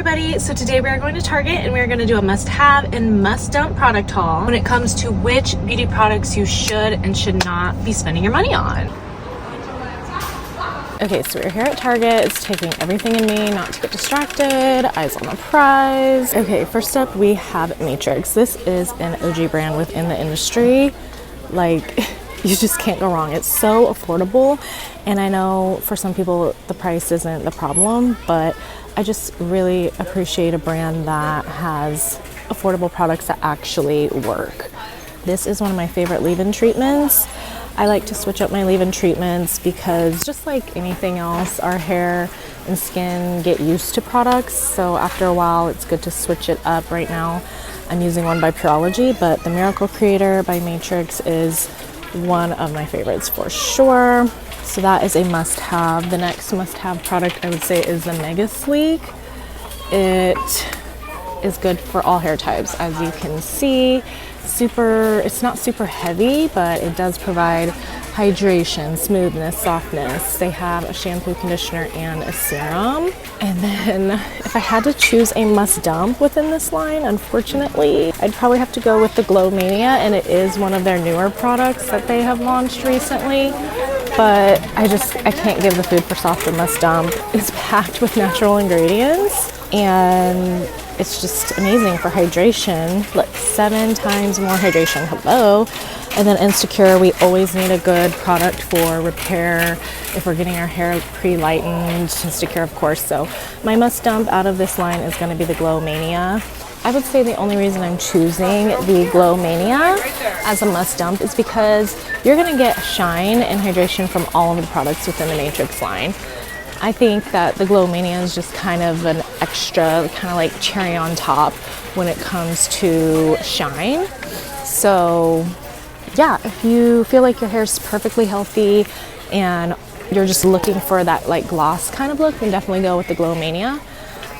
everybody, so today we are going to Target and we are going to do a must-have and must-dump product haul when it comes to which beauty products you should and should not be spending your money on. Okay, so we're here at Target. It's taking everything in me not to get distracted, eyes on the prize. Okay, first up we have Matrix. This is an OG brand within the industry. Like, you just can't go wrong. It's so affordable, and I know for some people the price isn't the problem, but I just really appreciate a brand that has affordable products that actually work. This is one of my favorite leave-in treatments. I like to switch up my leave-in treatments because just like anything else, our hair and skin get used to products, so after a while it's good to switch it up. Right now I'm using one by Pureology, but the Miracle Creator by Matrix is one of my favorites for sure. So that is a must-have. The next must-have product I would say is the Mega Sleek. It is good for all hair types, as you can see. It's not super heavy, but it does provide hydration, smoothness, softness. They have a shampoo, conditioner, and a serum. And then if I had to choose a must dump within this line, unfortunately, I'd probably have to go with the Glow Mania, and it is one of their newer products that they have launched recently. But I can't give the food for thought a must dump. It's packed with natural ingredients, and it's just amazing for hydration. Look, 7 times more hydration. Hello. And then Insecure, we always need a good product for repair if we're getting our hair pre-lightened. Insecure, of course. So my must dump out of this line is going to be the Glow Mania. I would say the only reason I'm choosing the Glow Mania as a must dump is because you're going to get shine and hydration from all of the products within the Matrix line. I think that the Glow Mania is just kind of an extra, kind of like cherry on top when it comes to shine. So yeah, if you feel like your hair is perfectly healthy and you're just looking for that like gloss kind of look, then definitely go with the Glow Mania.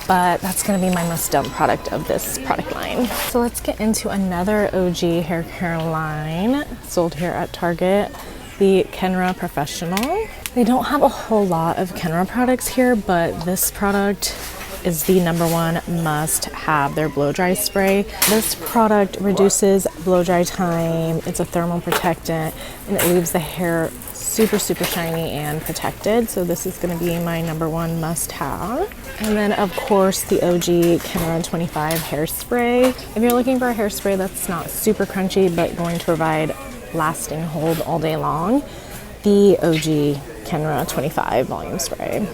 But that's going to be my must dump product of this product line. So let's get into another OG hair care line sold here at Target, the Kenra Professional. They don't have a whole lot of Kenra products here, but this product is the #1 must have, their blow dry spray. This product reduces blow dry time, it's a thermal protectant, and it leaves the hair super shiny and protected. So this is going to be my #1 must have. And then of course the OG Kenra 25 hairspray. If you're looking for a hairspray that's not super crunchy but going to provide lasting hold all day long, the OG Kenra 25 volume spray.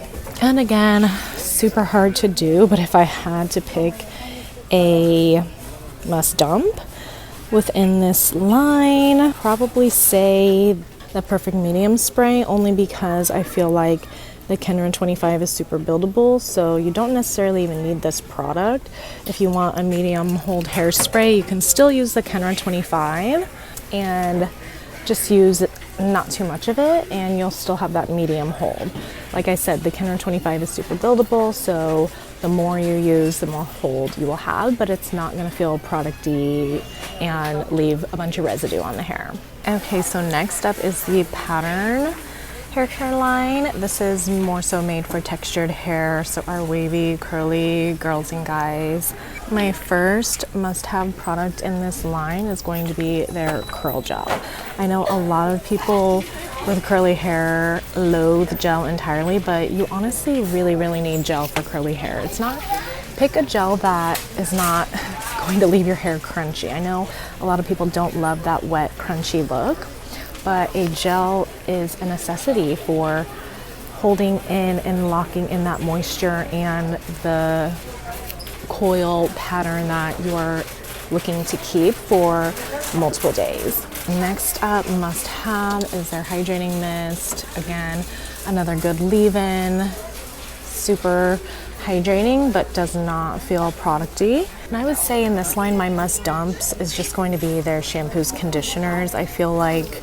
And again, super hard to do, but if I had to pick a must dump within this line, probably say the Perfect Medium spray, only because I feel like the Kenra 25 is super buildable, so you don't necessarily even need this product. If you want a medium hold hairspray, you can still use the Kenra 25 and just use not too much of it, and you'll still have that medium hold. Like I said, the Kenra 25 is super buildable, so the more you use, the more hold you will have, but it's not going to feel producty and leave a bunch of residue on the hair. Okay, so next up is the Pattern hair care line. This is more so made for textured hair, so our wavy, curly girls and guys. My first must-have product in this line is going to be their curl gel. I know a lot of people with curly hair loathe gel entirely, but you honestly really need gel for curly hair. It's not, pick a gel that is not going to leave your hair crunchy. I know a lot of people don't love that wet, crunchy look, but a gel is a necessity for holding in and locking in that moisture and the coil pattern that you are looking to keep for multiple days. Next up, must have is their hydrating mist. Again, another good leave-in, super hydrating but does not feel producty. And I would say in this line my must dumps is just going to be their shampoos, conditioners. I feel like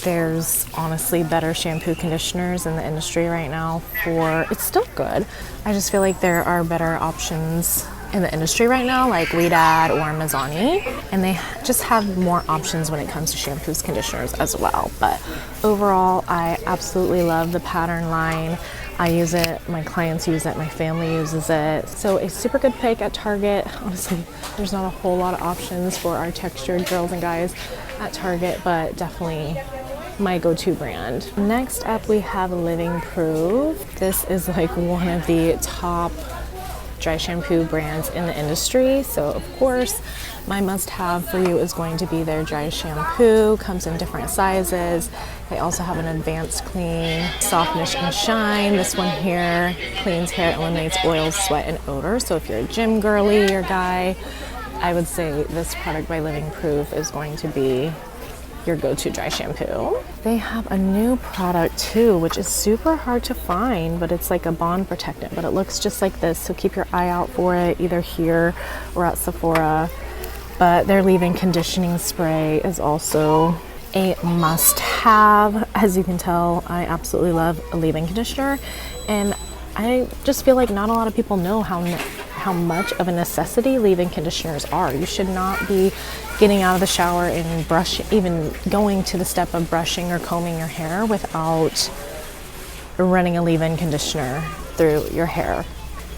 there's honestly better shampoo conditioners in the industry right now for, it's still good. I just feel like there are better options in the industry right now, like Weedad or Mizani, and they just have more options when it comes to shampoos, conditioners as well. But overall, I absolutely love the Pattern line. I use it, my clients use it, my family uses it. So a super good pick at Target. Honestly, there's not a whole lot of options for our textured girls and guys at Target, but definitely my go-to brand. Next up, we have Living Proof. This is like one of the top dry shampoo brands in the industry. So of course, my must-have for you is going to be their dry shampoo. Comes in different sizes. They also have an advanced clean, softness and shine. This one here cleans hair, eliminates oils, sweat, and odor. So if you're a gym girly or guy, I would say this product by Living Proof is going to be your go-to dry shampoo. They have a new product too, which is super hard to find, but it's like a bond protectant, but it looks just like this. So keep your eye out for it, either here or at Sephora. But their leave-in conditioning spray is also a must-have. As you can tell, I absolutely love a leave-in conditioner, and I just feel like not a lot of people know how much of a necessity leave-in conditioners are. You should not be getting out of the shower and even going to the step of brushing or combing your hair without running a leave-in conditioner through your hair.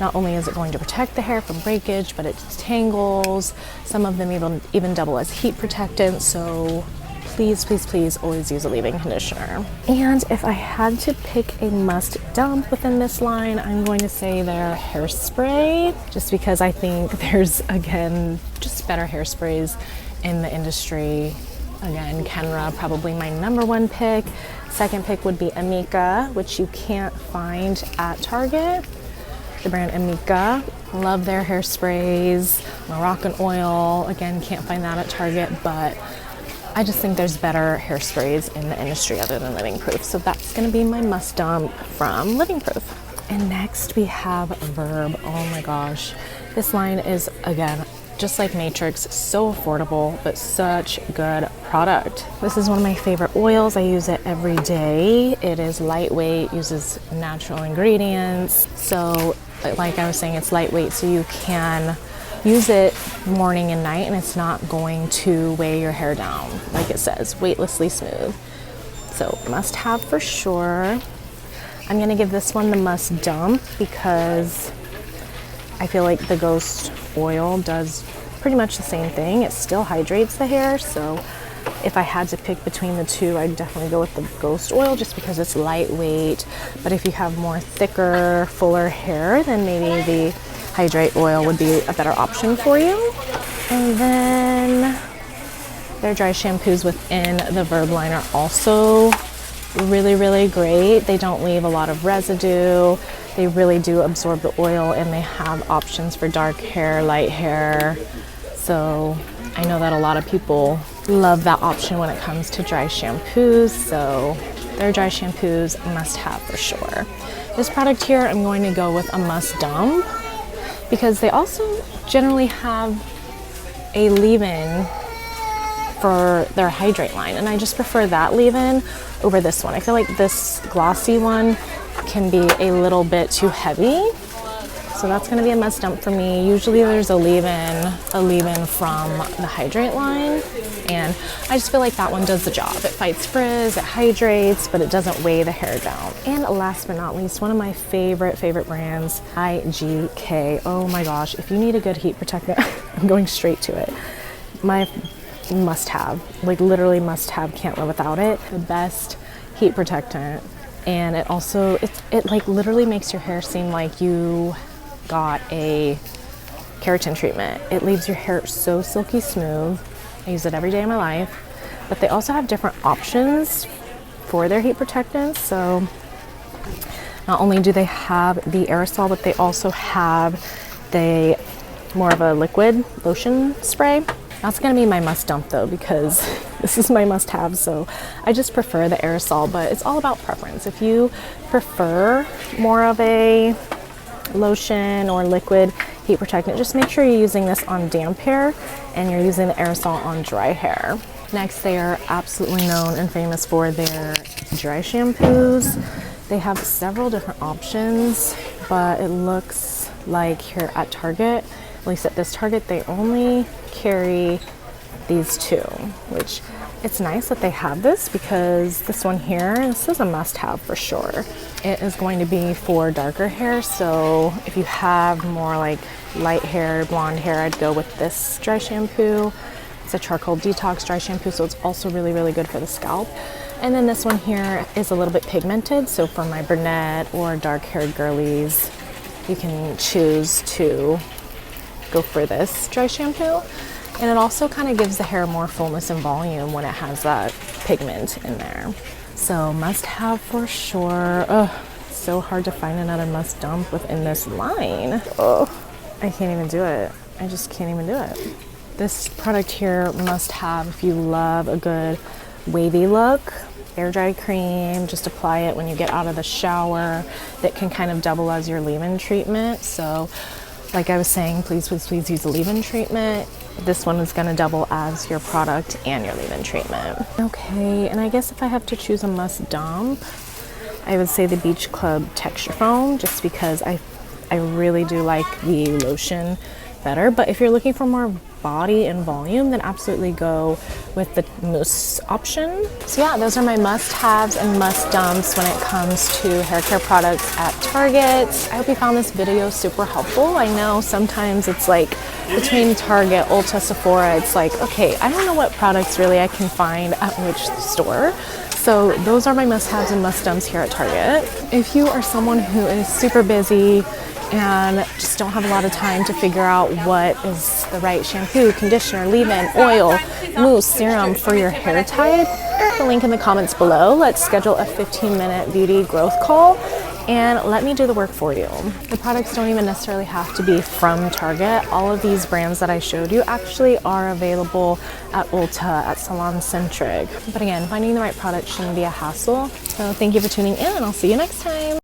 Not only is it going to protect the hair from breakage, but it detangles. Some of them even double as heat protectant. So please, please, please always use a leave-in conditioner. And if I had to pick a must dump within this line, I'm going to say their hairspray, just because I think there's, again, just better hairsprays in the industry. Again, Kenra, probably my number one pick. Second pick would be Amika, which you can't find at Target. The brand Amika, love their hairsprays. Moroccan oil, again, can't find that at Target, but I just think there's better hairsprays in the industry other than Living Proof. So that's gonna be my must dump from Living Proof. And next we have Verb. Oh my gosh. This line is, again, just like Matrix, so affordable, but such good product. This is one of my favorite oils. I use it every day. It is lightweight, uses natural ingredients. So like I was saying, it's lightweight, so you can use it morning and night, and it's not going to weigh your hair down. Like it says, weightlessly smooth. So must have for sure. I'm gonna give this one the must dump because I feel like the Ghost oil does pretty much the same thing. It still hydrates the hair, so if I had to pick between the two, I'd definitely go with the Ghost oil just because it's lightweight. But if you have more thicker, fuller hair, then maybe the Hydrate oil would be a better option for you. And then their dry shampoos within the Verb line are also really, really great. They don't leave a lot of residue. They really do absorb the oil, and they have options for dark hair, light hair. So I know that a lot of people love that option when it comes to dry shampoos. So their dry shampoos must have for sure. This product here, I'm going to go with a must dump because they also generally have a leave-in for their Hydrate line, and I just prefer that leave-in over this one. I feel like this glossy one can be a little bit too heavy, so that's going to be a must dump for me. Usually there's a leave-in from the Hydrate line, and I just feel like that one does the job. It fights frizz, it hydrates, but it doesn't weigh the hair down. And last but not least, one of my favorite brands, IGK. Oh my gosh, if you need a good heat protectant, I'm going straight to it. My must have, like literally must have, can't live without it. The best heat protectant, and it also, it like literally makes your hair seem like you got a keratin treatment. It leaves your hair so silky smooth. I use it every day of my life. But they also have different options for their heat protectants. So not only do they have the aerosol, but they also have the more of a liquid lotion spray. That's gonna be my must dump though, because this is my must have, so I just prefer the aerosol, but it's all about preference. If you prefer more of a lotion or liquid heat protectant, just make sure you're using this on damp hair and you're using the aerosol on dry hair. Next, they are absolutely known and famous for their dry shampoos. They have several different options, but it looks like here at Target, at least at this Target, they only carry these two, which It's nice that they have this because this one here, this is a must-have for sure. It is going to be for darker hair, so if you have more like light hair, blonde hair, I'd go with this dry shampoo. It's a charcoal detox dry shampoo, so it's also really, really good for the scalp. And then this one here is a little bit pigmented, so for my brunette or dark-haired girlies, you can choose to go for this dry shampoo. And it also kind of gives the hair more fullness and volume when it has that pigment in there. So must have for sure. Ugh, so hard to find another must dump within this line. Oh, I can't even do it. I just can't even do it. This product here must have if you love a good wavy look. Air dry cream, just apply it when you get out of the shower. That can kind of double as your leave-in treatment. So like I was saying, please use a leave-in treatment. This one is gonna double as your product and your leave-in treatment. Okay, and I guess if I have to choose a must dump, I would say the Beach Club Texture Foam, just because I really do like the lotion better. But if you're looking for more body and volume, then absolutely go with the mousse option. So yeah, those are my must-haves and must-dumps when it comes to hair care products at Target. I hope you found this video super helpful. I know sometimes it's like between Target, Ulta, Sephora, it's like, okay, I don't know what products really I can find at which store. So those are my must-haves and must-dumps here at Target. If you are someone who is super busy and just don't have a lot of time to figure out what is the right shampoo, conditioner, leave-in, oil, mousse, serum for your hair type, the link in the comments below. Let's schedule a 15-minute beauty growth call and let me do the work for you. The products don't even necessarily have to be from Target. All of these brands that I showed you actually are available at Ulta, at Salon Centric. But again, finding the right product shouldn't be a hassle. So thank you for tuning in, and I'll see you next time.